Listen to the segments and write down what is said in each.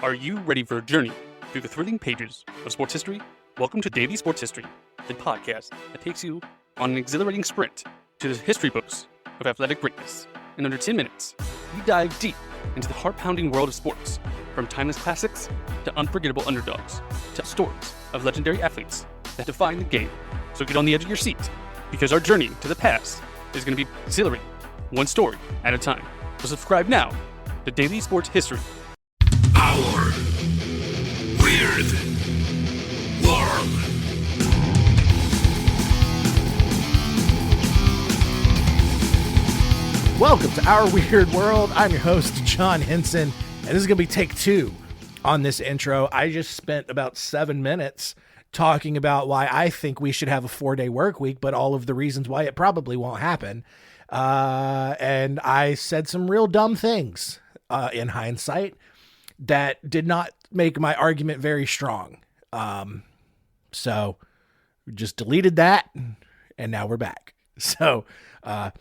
Are you ready for a journey through the thrilling pages of sports history? Welcome to Daily Sports History, the podcast that takes you on an exhilarating sprint to the history books of athletic greatness. In under 10 minutes, we dive deep into the heart-pounding world of sports, from timeless classics to unforgettable underdogs, to stories of legendary athletes that define the game. So get on the edge of your seat, because our journey to the past is going to be exhilarating, one story at a time. So subscribe now to Daily Sports History. Our Weird World. Welcome to Our Weird World. I'm your host, John Henson, and this is going to be take two on this intro. I just spent about 7 minutes talking about why I think we should have a 4-day work week, but all of the reasons why it probably won't happen. And I said some real dumb things in hindsight that did not make my argument very strong. So we just deleted that, and now we're back. So and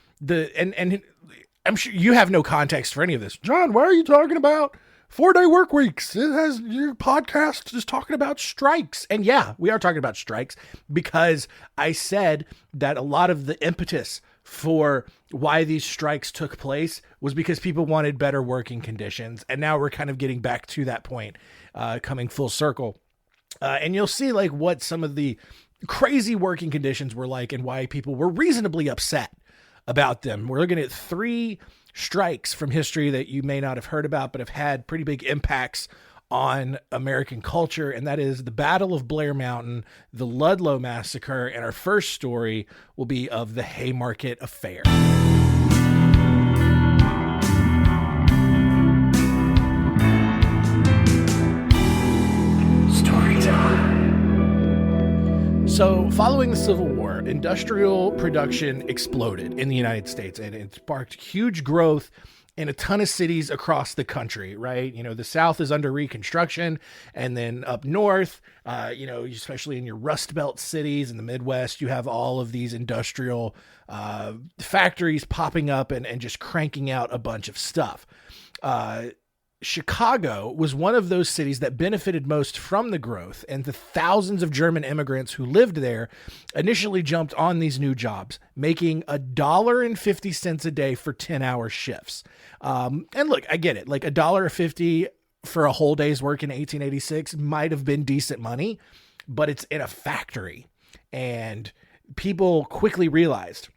I'm sure you have no context for any of this. John, why are you talking about 4-day work weeks? It has your podcast is talking about strikes. And yeah, we are talking about strikes because I said that a lot of the impetus for why these strikes took place was because people wanted better working conditions. And now we're kind of getting back to that point, coming full circle. And you'll see like what some of the crazy working conditions were like and why people were reasonably upset about them. We're looking at 3 strikes from history that you may not have heard about, but have had pretty big impacts on American culture, and that is the Battle of Blair Mountain, the Ludlow Massacre, and our first story will be of the Haymarket Affair. Story time. So, following the Civil War, industrial production exploded in the United States, and it sparked huge growth in a ton of cities across the country, right? You know, the South is under reconstruction, and then up north, especially in your Rust Belt cities in the Midwest, you have all of these industrial factories popping up and just cranking out a bunch of stuff. Chicago was one of those cities that benefited most from the growth, and the thousands of German immigrants who lived there initially jumped on these new jobs, making $1.50 a day for 10-hour shifts. And look, I get it. Like $1.50 for a whole day's work in 1886 might have been decent money, but it's in a factory. And people quickly realized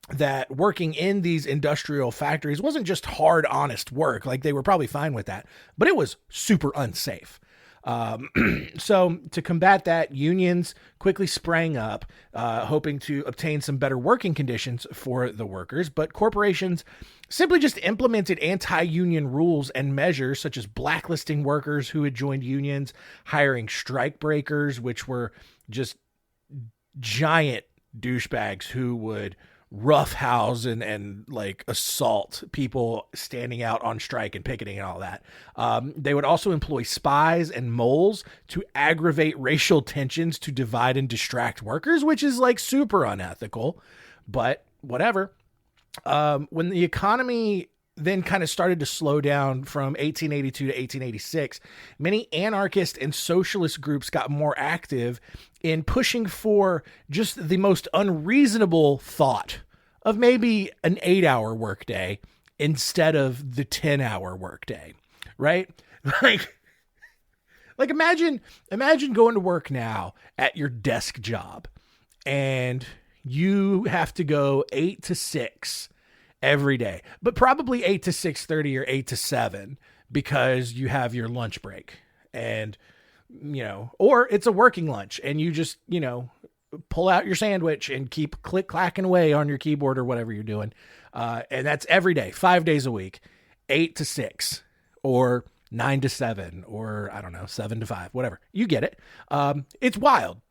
that working in these industrial factories wasn't just hard, honest work. Like they were probably fine with that, but it was super unsafe. So to combat that, unions quickly sprang up, hoping to obtain some better working conditions for the workers, but corporations simply just implemented anti-union rules and measures such as blacklisting workers who had joined unions, hiring strike breakers, which were just giant douchebags who would roughhouse and like assault people standing out on strike and picketing and all that. They would also employ spies and moles to aggravate racial tensions to divide and distract workers, which is like super unethical, but whatever. When the economy then kind of started to slow down from 1882 to 1886, many anarchist and socialist groups got more active in pushing for just the most unreasonable thought of maybe an 8-hour workday instead of the 10-hour workday, right? Like imagine going to work now at your desk job and you have to go 8 to 6 every day, but probably 8 to 6:30 or 8 to 7 because you have your lunch break and, or it's a working lunch and you just, pull out your sandwich and keep click-clacking away on your keyboard or whatever you're doing. And that's every day, 5 days a week, 8 to 6 or 9 to 7 or I don't know, 7 to 5, whatever. You get it. It's wild.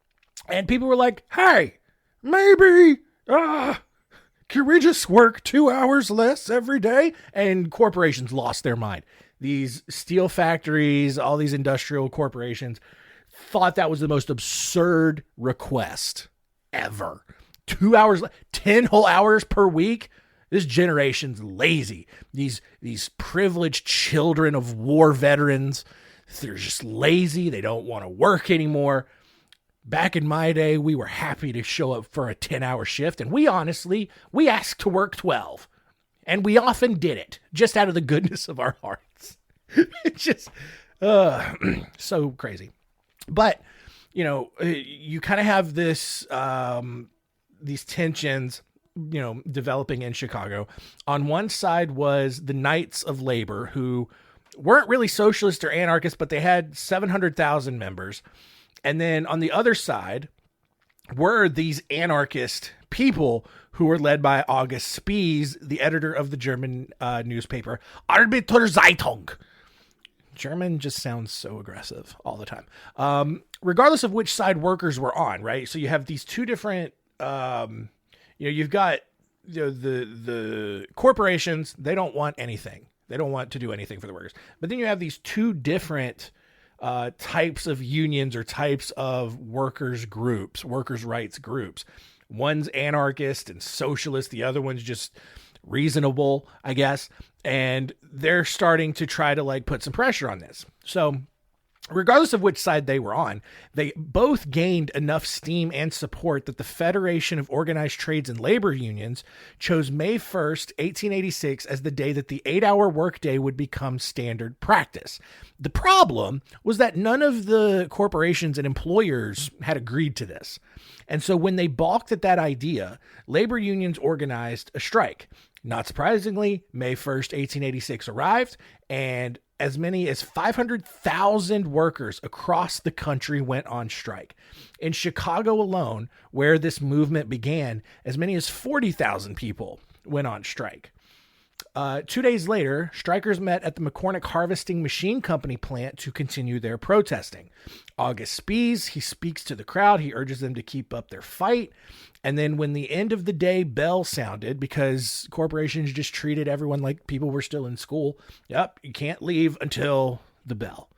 And people were like, hey, maybe, can we just work 2 hours less every day? And corporations lost their mind. These steel factories, all these industrial corporations thought that was the most absurd request ever. 2 hours, 10 whole hours per week. This generation's lazy. These privileged children of war veterans They're just lazy. They don't want to work anymore. Back in my day, we were happy to show up for a 10-hour shift, and we asked to work 12. And we often did it, just out of the goodness of our hearts. It's just so crazy. But, you kind of have this these tensions, developing in Chicago. On one side was the Knights of Labor, who weren't really socialist or anarchist, but they had 700,000 members. And then on the other side were these anarchist people who were led by August Spies, the editor of the German newspaper Arbeiterzeitung. German just sounds so aggressive all the time. Regardless of which side workers were on, right? So you have these two different, you've got the corporations. They don't want anything. They don't want to do anything for the workers. But then you have these two different types of unions or types of workers rights groups. One's anarchist and socialist. The other one's just reasonable, I guess. And they're starting to try to put some pressure on this. So regardless of which side they were on, they both gained enough steam and support that the Federation of Organized Trades and Labor Unions chose May 1st, 1886 as the day that the 8-hour workday would become standard practice. The problem was that none of the corporations and employers had agreed to this. And so when they balked at that idea, labor unions organized a strike. Not surprisingly, May 1st, 1886 arrived, and as many as 500,000 workers across the country went on strike. In Chicago alone, where this movement began, as many as 40,000 people went on strike. 2 days later, strikers met at the McCormick Harvesting Machine Company plant to continue their protesting. August Spies, he speaks to the crowd. He urges them to keep up their fight. And then when the end of the day bell sounded, because corporations just treated everyone like people were still in school. Yep, you can't leave until the bell.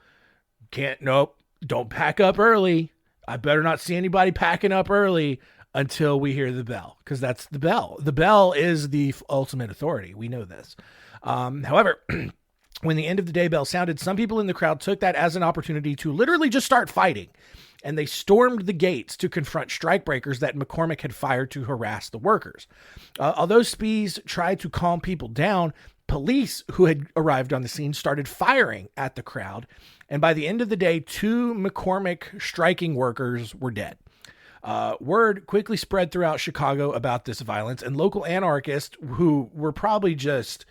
Don't pack up early. I better not see anybody packing up early until we hear the bell, because that's the bell. The bell is the ultimate authority. We know this. However, when the end of the day bell sounded, some people in the crowd took that as an opportunity to literally just start fighting. And they stormed the gates to confront strikebreakers that McCormick had fired to harass the workers. Although Spies tried to calm people down, police who had arrived on the scene started firing at the crowd. And by the end of the day, 2 McCormick striking workers were dead. Word quickly spread throughout Chicago about this violence, and local anarchists who were probably just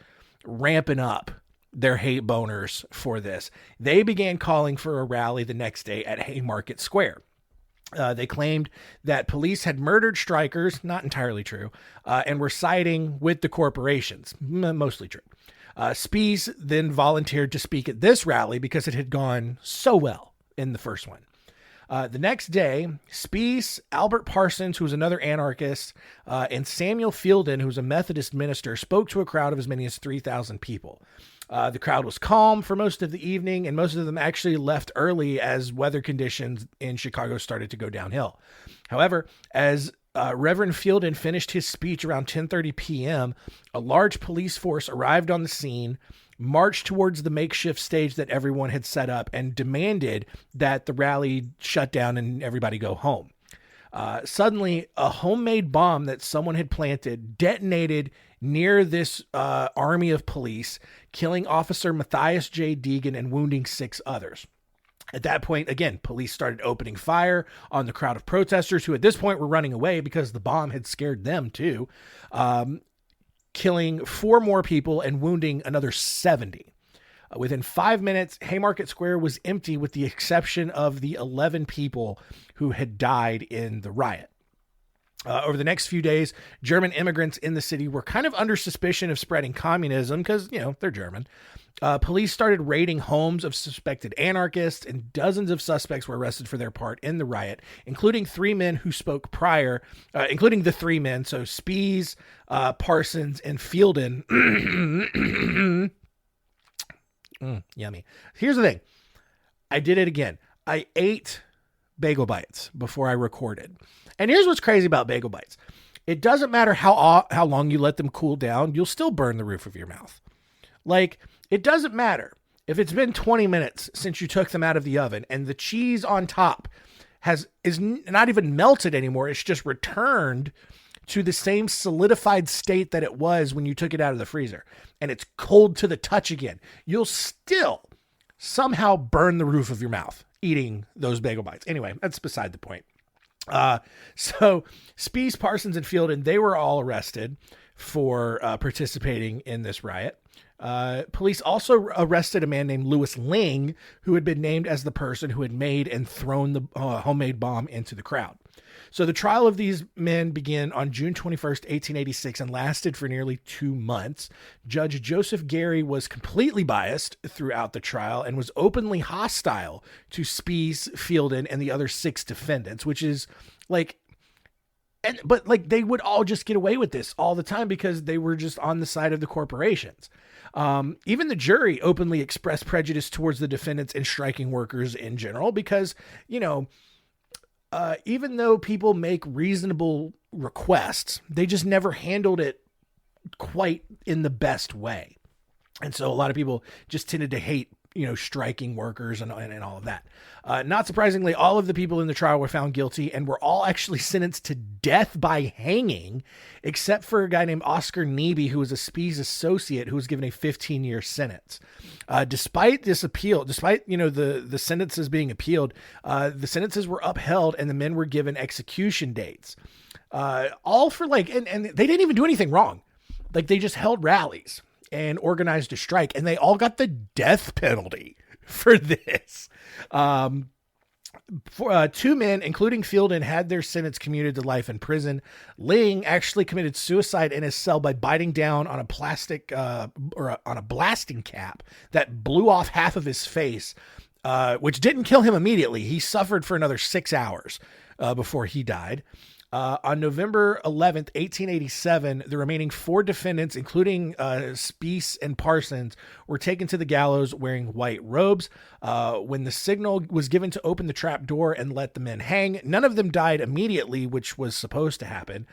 ramping up their hate boners for this, they began calling for a rally the next day at Haymarket Square. They claimed that police had murdered strikers, not entirely true, and were siding with the corporations, mostly true. Spies then volunteered to speak at this rally because it had gone so well in the first one. The next day, Spies, Albert Parsons, who was another anarchist, and Samuel Fielden, who was a Methodist minister, spoke to a crowd of as many as 3,000 people. The crowd was calm for most of the evening, and most of them actually left early as weather conditions in Chicago started to go downhill. However, as Reverend Fielden finished his speech around 10:30 p.m., a large police force arrived on the scene, marched towards the makeshift stage that everyone had set up, and demanded that the rally shut down and everybody go home. Suddenly, a homemade bomb that someone had planted detonated near this army of police, killing Officer Matthias J. Deegan and wounding 6 others. At that point, again, police started opening fire on the crowd of protesters who at this point were running away because the bomb had scared them too, killing 4 more people and wounding another 70. Within 5 minutes, Haymarket Square was empty with the exception of the 11 people who had died in the riot. Over the next few days, German immigrants in the city were kind of under suspicion of spreading communism because, they're German. Police started raiding homes of suspected anarchists, and dozens of suspects were arrested for their part in the riot, including 3 men who spoke prior, including the 3 men, so Spies, Parsons, and Fielden. Yummy. Here's the thing. I did it again. I ate bagel bites before I recorded. And here's what's crazy about bagel bites. It doesn't matter how long you let them cool down, you'll still burn the roof of your mouth. It doesn't matter if it's been 20 minutes since you took them out of the oven and the cheese on top is not even melted anymore, it's just returned to the same solidified state that it was when you took it out of the freezer, and it's cold to the touch again, you'll still somehow burn the roof of your mouth eating those bagel bites. Anyway, that's beside the point. So Spees, Parsons, and Fielden, they were all arrested for participating in this riot. Police also arrested a man named Louis Ling, who had been named as the person who had made and thrown the homemade bomb into the crowd. So the trial of these men began on June 21st, 1886, and lasted for nearly 2 months. Judge Joseph Gary was completely biased throughout the trial and was openly hostile to Spees, Fielden, and the other 6 defendants, which is like, but they would all just get away with this all the time because they were just on the side of the corporations. Even the jury openly expressed prejudice towards the defendants and striking workers in general, because, even though people make reasonable requests, they just never handled it quite in the best way. And so a lot of people just tended to hate, striking workers and all of that. Not surprisingly, all of the people in the trial were found guilty and were all actually sentenced to death by hanging, except for a guy named Oscar Neebe, who was a Spees associate, who was given a 15-year sentence. Despite this appeal, the sentences being appealed, the sentences were upheld and the men were given execution dates. All for and they didn't even do anything wrong. They just held rallies and organized a strike, and they all got the death penalty for this. 2 men, including Fielden, had their sentence commuted to life in prison. Ling actually committed suicide in his cell by biting down on a plastic on a blasting cap that blew off half of his face, which didn't kill him immediately. He suffered for another 6 hours before he died. On November 11th, 1887, the remaining 4 defendants, including Spees and Parsons, were taken to the gallows wearing white robes. When the signal was given to open the trap door and let the men hang, none of them died immediately, which was supposed to happen.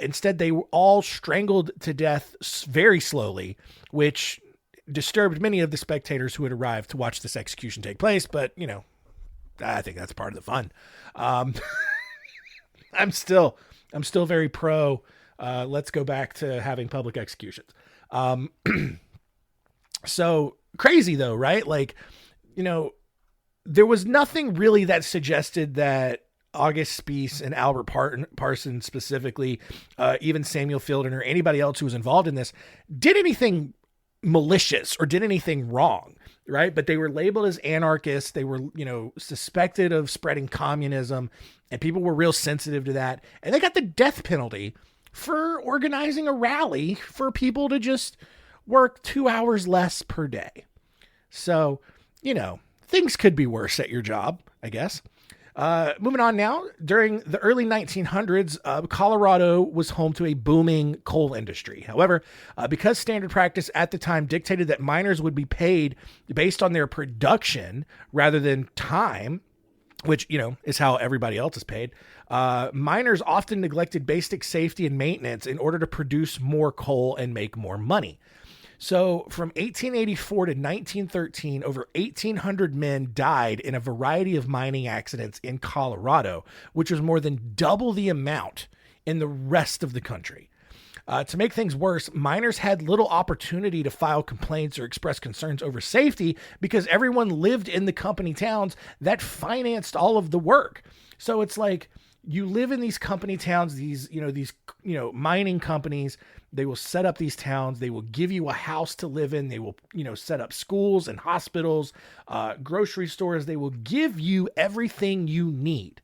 Instead, they were all strangled to death very slowly, which disturbed many of the spectators who had arrived to watch this execution take place. But, I think that's part of the fun. I'm still very pro. Let's go back to having public executions. So crazy though, right? There was nothing really that suggested that August Spees and Albert Parsons specifically, even Samuel Fielden or anybody else who was involved in this, did anything malicious or did anything wrong, right? But they were labeled as anarchists. They were, suspected of spreading communism, and people were real sensitive to that. And they got the death penalty for organizing a rally for people to just work 2 hours less per day. So, things could be worse at your job, I guess. Moving on now, during the early 1900s, Colorado was home to a booming coal industry. However, because standard practice at the time dictated that miners would be paid based on their production rather than time, which, is how everybody else is paid, miners often neglected basic safety and maintenance in order to produce more coal and make more money. So from 1884 to 1913, over 1,800 men died in a variety of mining accidents in Colorado, which was more than double the amount in the rest of the country. To make things worse, miners had little opportunity to file complaints or express concerns over safety because everyone lived in the company towns that financed all of the work. So it's like you live in these company towns, these mining companies. They will set up these towns. They will give you a house to live in. They will, set up schools and hospitals, grocery stores. They will give you everything you need.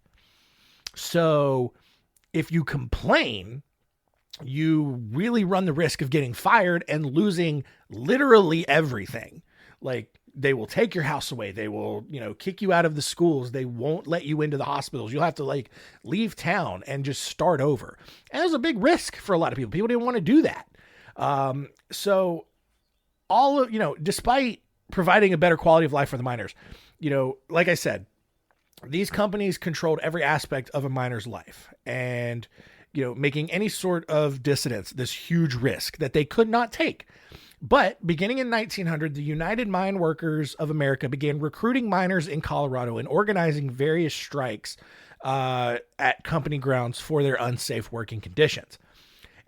So if you complain, you really run the risk of getting fired and losing literally everything. They will take your house away. They will, kick you out of the schools. They won't let you into the hospitals. You'll have to leave town and just start over. And it was a big risk for a lot of people. People didn't want to do that. So all of, despite providing a better quality of life for the miners, like I said, these companies controlled every aspect of a miner's life, and, making any sort of dissidence this huge risk that they could not take. But beginning in 1900, the United Mine Workers of America began recruiting miners in Colorado and organizing various strikes at company grounds for their unsafe working conditions.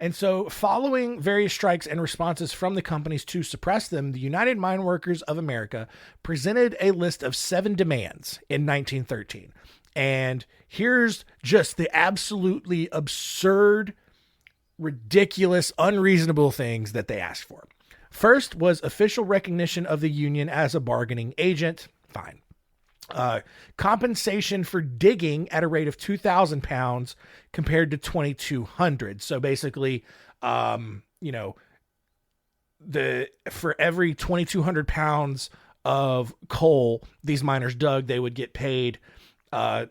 And so, following various strikes and responses from the companies to suppress them, the United Mine Workers of America presented a list of 7 demands in 1913. And here's just the absolutely absurd, ridiculous, unreasonable things that they asked for. First was official recognition of the union as a bargaining agent. Fine. Compensation for digging at a rate of 2,000 pounds compared to 2,200. So basically, for every 2,200 pounds of coal these miners dug, they would get paid, a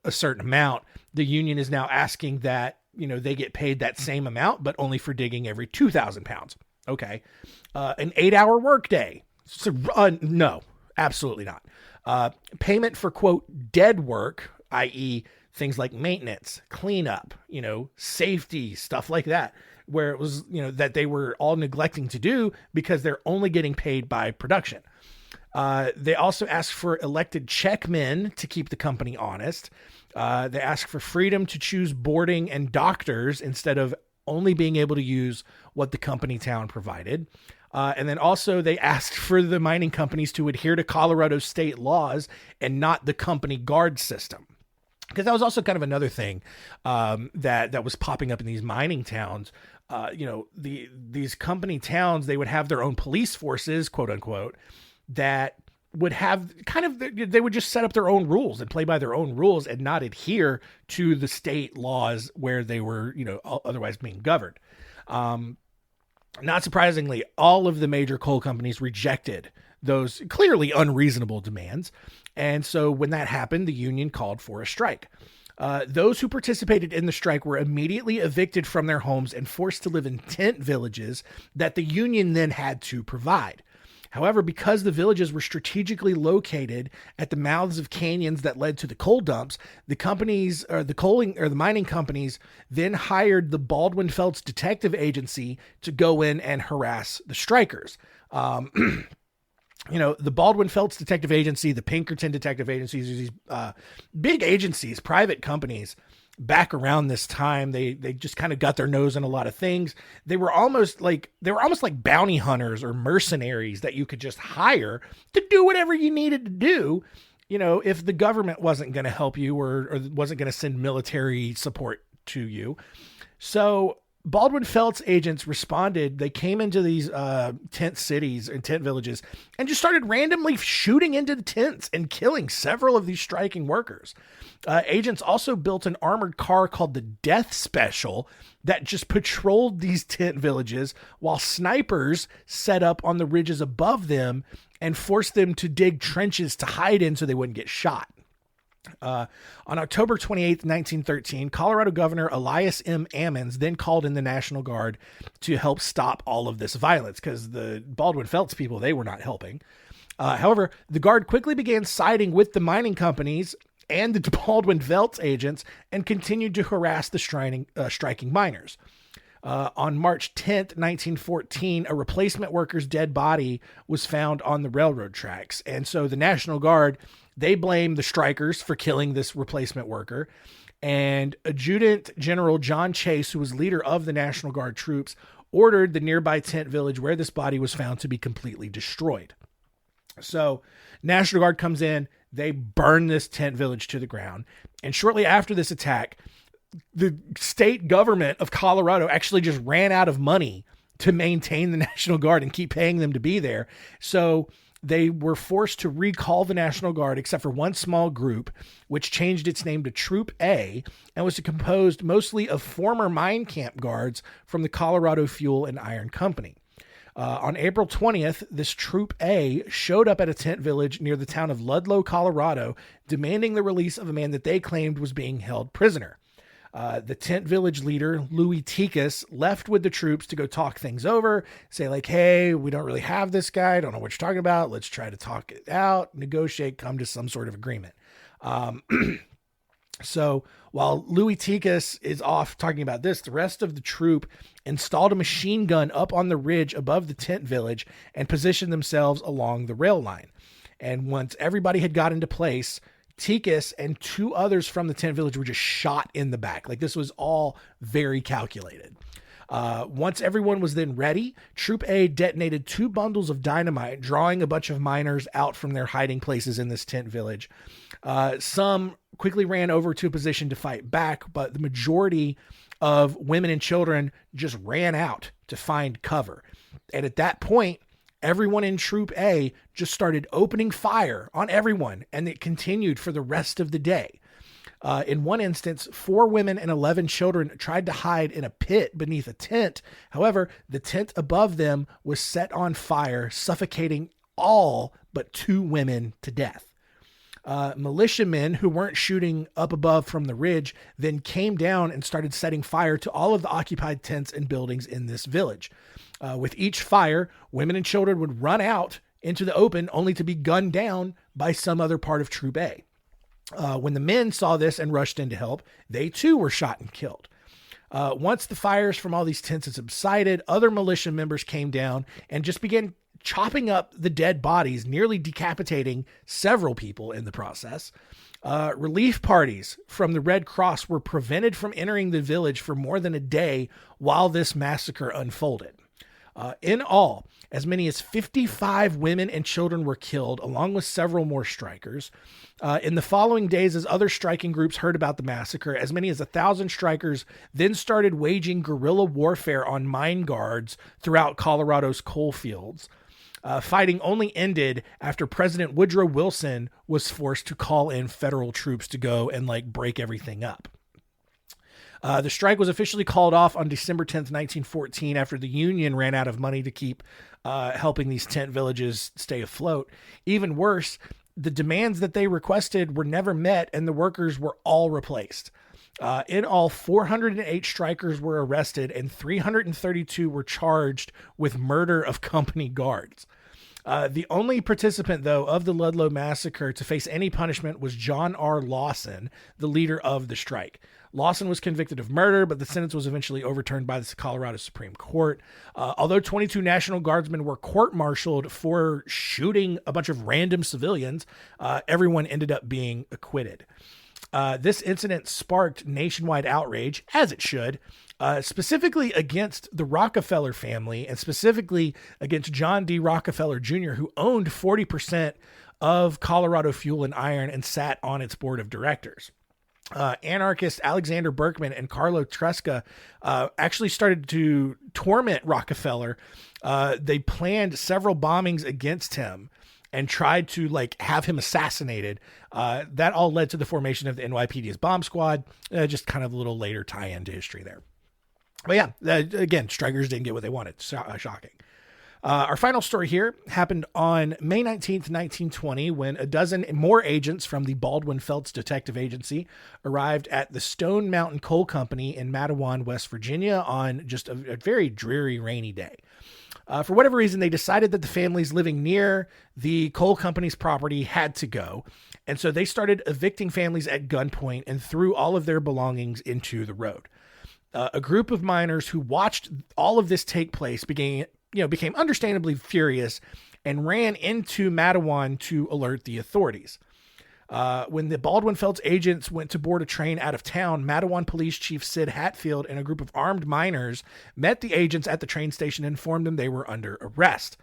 certain amount. The union is now asking that, they get paid that same amount, but only for digging every 2,000 pounds. Okay. An 8-hour workday. So, no, absolutely not. Payment for, quote, dead work, i.e. things like maintenance, cleanup, safety, stuff like that, where it was, that they were all neglecting to do because they're only getting paid by production. They also asked for elected checkmen to keep the company honest. They asked for freedom to choose boarding and doctors instead of only being able to use what the company town provided. And then also they asked for the mining companies to adhere to Colorado state laws and not the company guard system. Because that was also kind of another thing that was popping up in these mining towns. These company towns, they would have their own police forces, quote unquote, that would have they would just set up their own rules and play by their own rules and not adhere to the state laws where they were, otherwise being governed. Not surprisingly, all of the major coal companies rejected those clearly unreasonable demands. And so when that happened, the union called for a strike. Those who participated in the strike were immediately evicted from their homes and forced to live in tent villages that the union then had to provide. However, because the villages were strategically located at the mouths of canyons that led to the coal dumps, the companies or the mining companies then hired the Baldwin Felts Detective Agency to go in and harass the strikers. The Baldwin Felts Detective Agency, the Pinkerton Detective Agencies, these big agencies, private companies. Back around this time, they just kind of got their nose in a lot of things. They were almost like bounty hunters or mercenaries that you could just hire to do whatever you needed to do, if the government wasn't going to help you or wasn't going to send military support to you. So Baldwin Felts agents responded. They came into these tent cities and tent villages and just started randomly shooting into the tents and killing several of these striking workers. Agents also built an armored car called the Death Special that just patrolled these tent villages while snipers set up on the ridges above them and forced them to dig trenches to hide in so they wouldn't get shot. On October 28th, 1913, Colorado Governor Elias M. Ammons then called in the National Guard to help stop all of this violence because the Baldwin Felts people, they were not helping. However, the Guard quickly began siding with the mining companies and the Baldwin Felts agents and continued to harass the striking miners. On March 10th, 1914, a replacement worker's dead body was found on the railroad tracks. And so the National Guard, they blamed the strikers for killing this replacement worker. And Adjutant General John Chase, who was leader of the National Guard troops, ordered the nearby tent village where this body was found to be completely destroyed. So National Guard comes in, they burn this tent village to the ground. And shortly after this attack, the state government of Colorado actually just ran out of money to maintain the National Guard and keep paying them to be there. So they were forced to recall the National Guard, except for one small group, which changed its name to Troop A and was composed mostly of former mine camp guards from the Colorado Fuel and Iron Company. On April 20th, this Troop A showed up at a tent village near the town of Ludlow, Colorado, demanding the release of a man that they claimed was being held prisoner. The tent village leader, Louis Tikas, left with the troops to go talk things over, say like, hey, we don't really have this guy. I don't know what you're talking about. Let's try to talk it out, negotiate, come to some sort of agreement. So while Louis Tikas is off talking about this, the rest of the troop installed a machine gun up on the ridge above the tent village and positioned themselves along the rail line. And once everybody had got into place, Tikas and 2 others from the tent village were just shot in the back. Like, this was all very calculated. Once everyone was then ready, Troop A detonated 2 bundles of dynamite, drawing a bunch of miners out from their hiding places in this tent village. Some quickly ran over to a position to fight back, but the majority of women and children just ran out to find cover. And at that point, everyone in Troop A just started opening fire on everyone, and it continued for the rest of the day. In one instance, 4 women and 11 children tried to hide in a pit beneath a tent. However, the tent above them was set on fire, suffocating all but 2 women to death. Militiamen who weren't shooting up above from the ridge then came down and started setting fire to all of the occupied tents and buildings in this village. With each fire, women and children would run out into the open only to be gunned down by some other part of Troop A. When the men saw this and rushed in to help, they too were shot and killed. Once the fires from all these tents had subsided, other militia members came down and just began chopping up the dead bodies, nearly decapitating several people in the process. Relief parties from the Red Cross were prevented from entering the village for more than a day while this massacre unfolded. In all, as many as 55 women and children were killed, along with several more strikers. In the following days, as other striking groups heard about the massacre, as many as 1,000 strikers then started waging guerrilla warfare on mine guards throughout Colorado's coal fields. Fighting only ended after President Woodrow Wilson was forced to call in federal troops to go and break everything up. The strike was officially called off on December 10th, 1914, after the Union ran out of money to keep helping these tent villages stay afloat. Even worse, the demands that they requested were never met, and the workers were all replaced. In all, 408 strikers were arrested, and 332 were charged with murder of company guards. The only participant, though, of the Ludlow Massacre to face any punishment was John R. Lawson, the leader of the strike. Lawson was convicted of murder, but the sentence was eventually overturned by the Colorado Supreme Court. Although 22 National Guardsmen were court-martialed for shooting a bunch of random civilians, everyone ended up being acquitted. This incident sparked nationwide outrage, as it should, specifically against the Rockefeller family and specifically against John D. Rockefeller Jr., who owned 40% of Colorado Fuel and Iron and sat on its board of directors. Anarchist Alexander Berkman and Carlo Tresca actually started to torment Rockefeller. They planned several bombings against him and tried to have him assassinated. That all led to the formation of the NYPD's bomb squad, just kind of a little later tie-in to history there. But yeah, again, strikers didn't get what they wanted. Shocking. Our final story here happened on May 19th, 1920, when a dozen more agents from the Baldwin Felts Detective Agency arrived at the Stone Mountain Coal Company in Mattawan, West Virginia on just a very dreary, rainy day. For whatever reason, they decided that the families living near the coal company's property had to go. And so they started evicting families at gunpoint and threw all of their belongings into the road. A group of miners who watched all of this take place became understandably furious and ran into Mattawan to alert the authorities. When the Baldwin Felts agents went to board a train out of town, Mattawan Police Chief Sid Hatfield and a group of armed miners met the agents at the train station and informed them they were under arrest.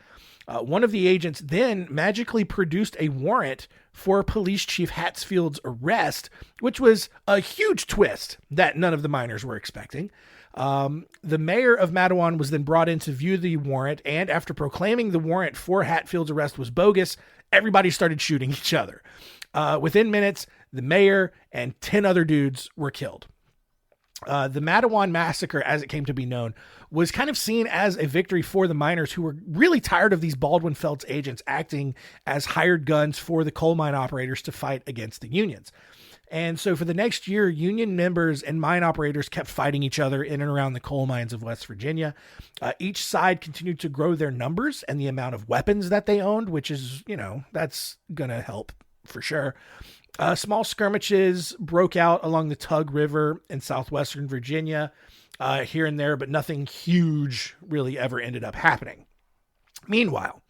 One of the agents then magically produced a warrant for Police Chief Hatfield's arrest, which was a huge twist that none of the miners were expecting. The mayor of Mattawan was then brought in to view the warrant, and after proclaiming the warrant for Hatfield's arrest was bogus, everybody started shooting each other. Within minutes, the mayor and 10 other dudes were killed. The Mattawan Massacre, as it came to be known, was kind of seen as a victory for the miners who were really tired of these Baldwin Felts agents acting as hired guns for the coal mine operators to fight against the unions. And so for the next year, union members and mine operators kept fighting each other in and around the coal mines of West Virginia. Each side continued to grow their numbers and the amount of weapons that they owned, which is, that's going to help for sure. Small skirmishes broke out along the Tug River in southwestern Virginia, here and there, but nothing huge really ever ended up happening. Meanwhile,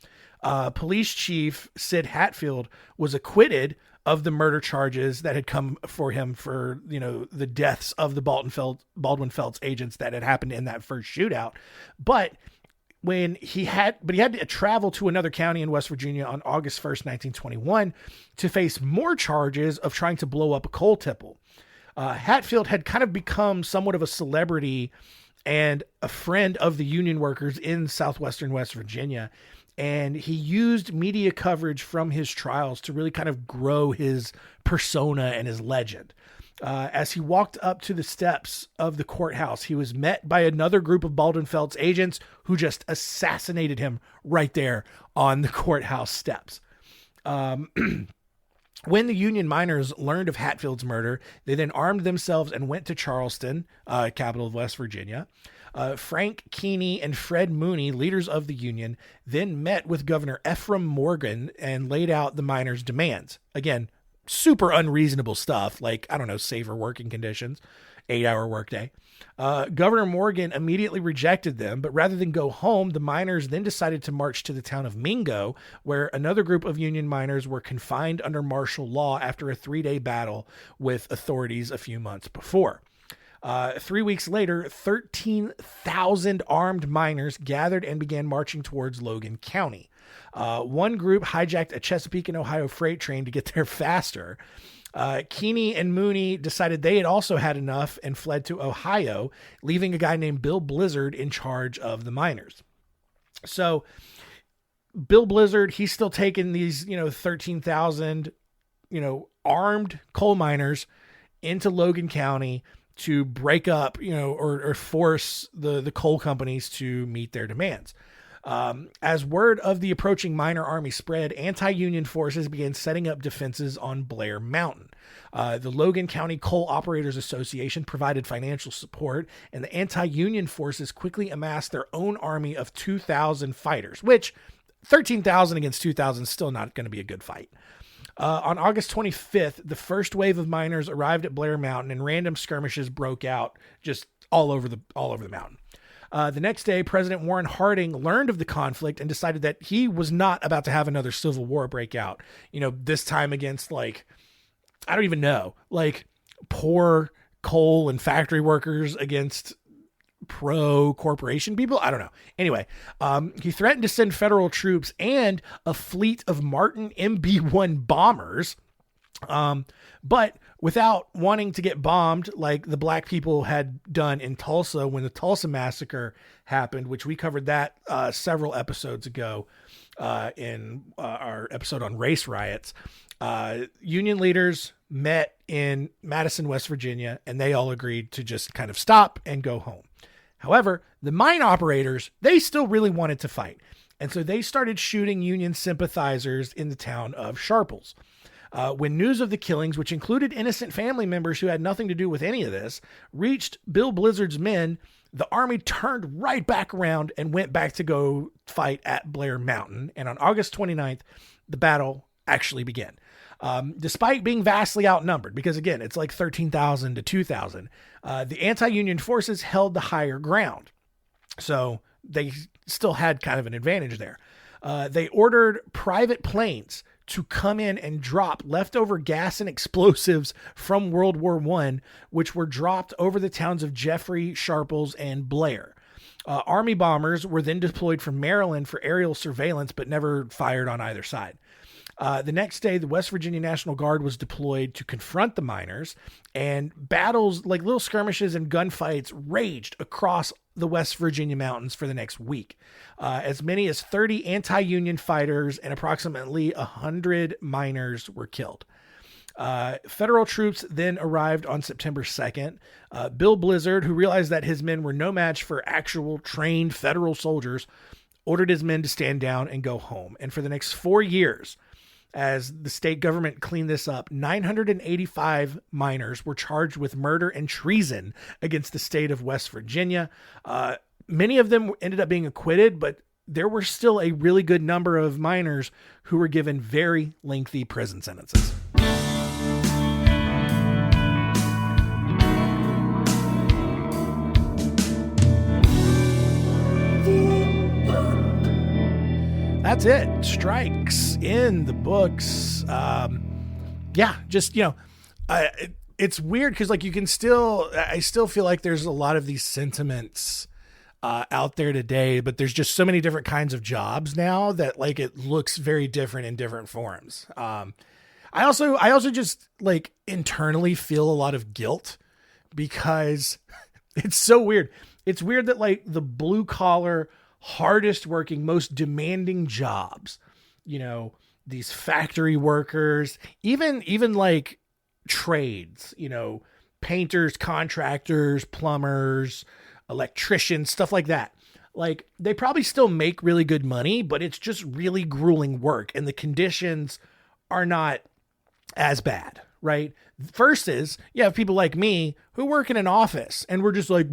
police chief Sid Hatfield was acquitted of the murder charges that had come for him for, the deaths of the Baldwin Felts agents that had happened in that first shootout. But he had to travel to another county in West Virginia on August 1st, 1921 to face more charges of trying to blow up a coal tipple. Hatfield had kind of become somewhat of a celebrity and a friend of the Union workers in southwestern West Virginia. And he used media coverage from his trials to really kind of grow his persona and his legend. As he walked up to the steps of the courthouse, he was met by another group of Baldwin Felts agents who just assassinated him right there on the courthouse steps. When the Union miners learned of Hatfield's murder, they then armed themselves and went to Charleston, capital of West Virginia. Frank Keeney and Fred Mooney, leaders of the Union, then met with Governor Ephraim Morgan and laid out the miners' demands. Again, super unreasonable stuff, like, safer working conditions, 8-hour workday. Governor Morgan immediately rejected them, but rather than go home, the miners then decided to march to the town of Mingo, where another group of Union miners were confined under martial law after a 3-day battle with authorities a few months before. 3 weeks later, 13,000 armed miners gathered and began marching towards Logan County. One group hijacked a Chesapeake and Ohio freight train to get there faster. Keeney and Mooney decided they had also had enough and fled to Ohio, leaving a guy named Bill Blizzard in charge of the miners. So Bill Blizzard, he's still taking these, 13,000, armed coal miners into Logan County to break up, or force the coal companies to meet their demands. As word of the approaching miner army spread, anti-Union forces began setting up defenses on Blair Mountain. The Logan County Coal Operators Association provided financial support, and the anti-Union forces quickly amassed their own army of 2,000 fighters, which 13,000 against 2,000 is still not going to be a good fight. On August 25th, the first wave of miners arrived at Blair Mountain, and random skirmishes broke out just all over the mountain. The next day, President Warren Harding learned of the conflict and decided that he was not about to have another civil war break out. This time against I don't even know, poor coal and factory workers against pro corporation people. I don't know. Anyway, he threatened to send federal troops and a fleet of Martin MB-1 bombers. But without wanting to get bombed like the black people had done in Tulsa when the Tulsa Massacre happened, which we covered that several episodes ago in our episode on race riots. Union leaders met in Madison, West Virginia, and they all agreed to just kind of stop and go home. However, the mine operators, they still really wanted to fight. And so they started shooting Union sympathizers in the town of Sharples. When news of the killings, which included innocent family members who had nothing to do with any of this, reached Bill Blizzard's men, the army turned right back around and went back to go fight at Blair Mountain. And on August 29th, the battle actually began. Despite being vastly outnumbered, because again, it's like 13,000 to 2,000, the anti-Union forces held the higher ground. So they still had kind of an advantage there. They ordered private planes to come in and drop leftover gas and explosives from World War I, which were dropped over the towns of Jeffrey, Sharples, and Blair. Army bombers were then deployed from Maryland for aerial surveillance, but never fired on either side. The next day, the West Virginia National Guard was deployed to confront the miners, and battles, like little skirmishes and gunfights, raged across the West Virginia mountains for the next week. As many as 30 anti-Union fighters and approximately 100 miners were killed. Federal troops then arrived on September 2nd. Bill Blizzard, who realized that his men were no match for actual trained federal soldiers, ordered his men to stand down and go home. And for the next 4 years, as the state government cleaned this up, 985 miners were charged with murder and treason against the state of West Virginia. Many of them ended up being acquitted, but there were still a really good number of miners who were given very lengthy prison sentences. that's it. Strikes in the books. It's weird because like I still feel like there's a lot of these sentiments out there today, but there's just so many different kinds of jobs now that like it looks very different in different forms. I also just like internally feel a lot of guilt because it's so weird. It's weird that like the blue collar, hardest working, most demanding jobs, these factory workers, even like trades, painters, contractors, plumbers, electricians, stuff like that. Like they probably still make really good money, but it's just really grueling work and the conditions are not as bad, right? First is you have people like me who work in an office and we're just like,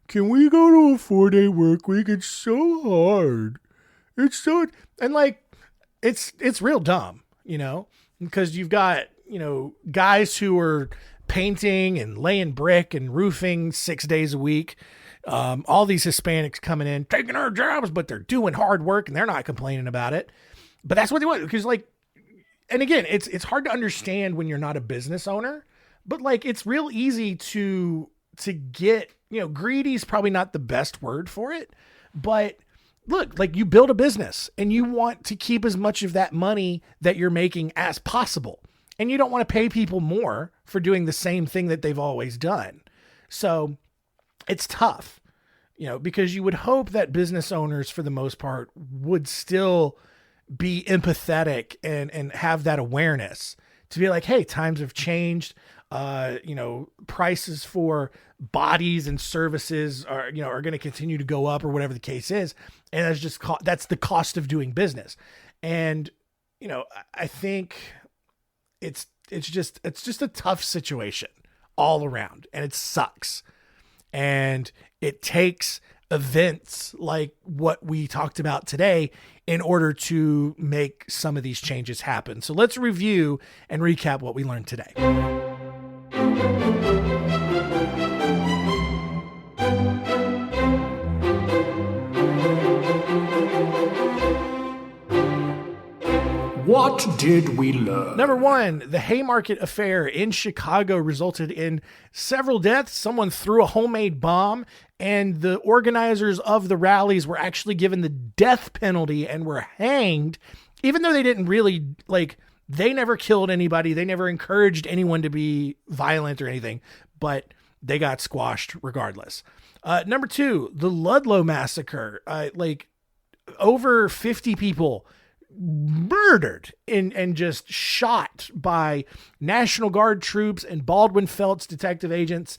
can we go to a 4-day work week? It's so hard. It's real dumb, because you've got, guys who are painting and laying brick and roofing 6 days a week. All these Hispanics coming in, taking our jobs, but they're doing hard work and they're not complaining about it. But that's what they want. Because like, and again, it's hard to understand when you're not a business owner, but like, it's real easy to get, greedy is probably not the best word for it, but look, like you build a business and you want to keep as much of that money that you're making as possible. And you don't want to pay people more for doing the same thing that they've always done. So it's tough, because you would hope that business owners for the most part would still be empathetic and have that awareness to be like, hey, times have changed. Prices for bodies and services are going to continue to go up or whatever the case is. And that's just, that's the cost of doing business. And, I think it's just a tough situation all around and it sucks. And it takes events like what we talked about today in order to make some of these changes happen. So let's review and recap what we learned today. What did we learn? Number one, the Haymarket Affair in Chicago resulted in several deaths. Someone threw a homemade bomb, and the organizers of the rallies were actually given the death penalty and were hanged, even though they didn't really, they never killed anybody. They never encouraged anyone to be violent or anything, but they got squashed regardless. Number two, the Ludlow Massacre, over 50 people murdered and just shot by National Guard troops and Baldwin Felts detective agents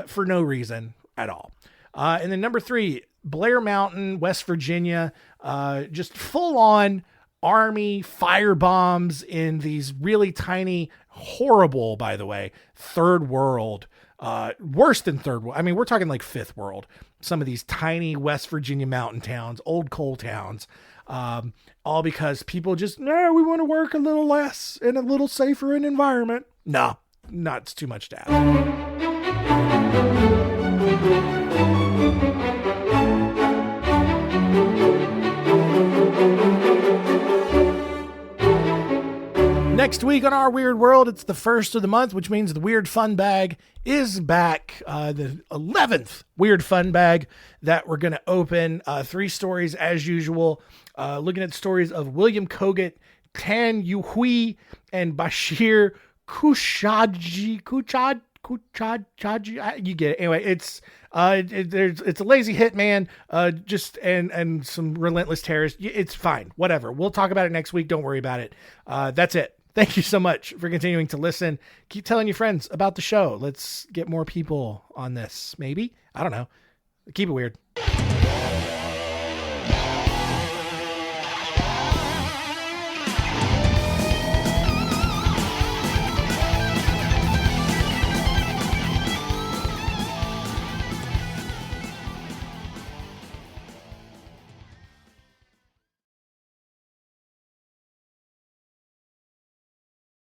for no reason at all. And then number three, Blair Mountain, West Virginia, just full on Army fire bombs in these really tiny, horrible, by the way, third world, worse than third world. I mean, we're talking like fifth world. Some of these tiny West Virginia mountain towns, old coal towns, all because people just, we want to work a little less and a little safer an environment. No, not too much to ask. Next week on Our Weird World, it's the first of the month, which means the Weird Fun Bag is back. The 11th Weird Fun Bag that we're going to open. 3 stories as usual. Looking at stories of William Kogut, Tan Yuhui, and Bashir Kushaji. You get it. Anyway, it's a lazy hitman, and some relentless terrorists. It's fine. Whatever. We'll talk about it next week. Don't worry about it. That's it. Thank you so much for continuing to listen. Keep telling your friends about the show. Let's get more people on this. Maybe. I don't know. Keep it weird.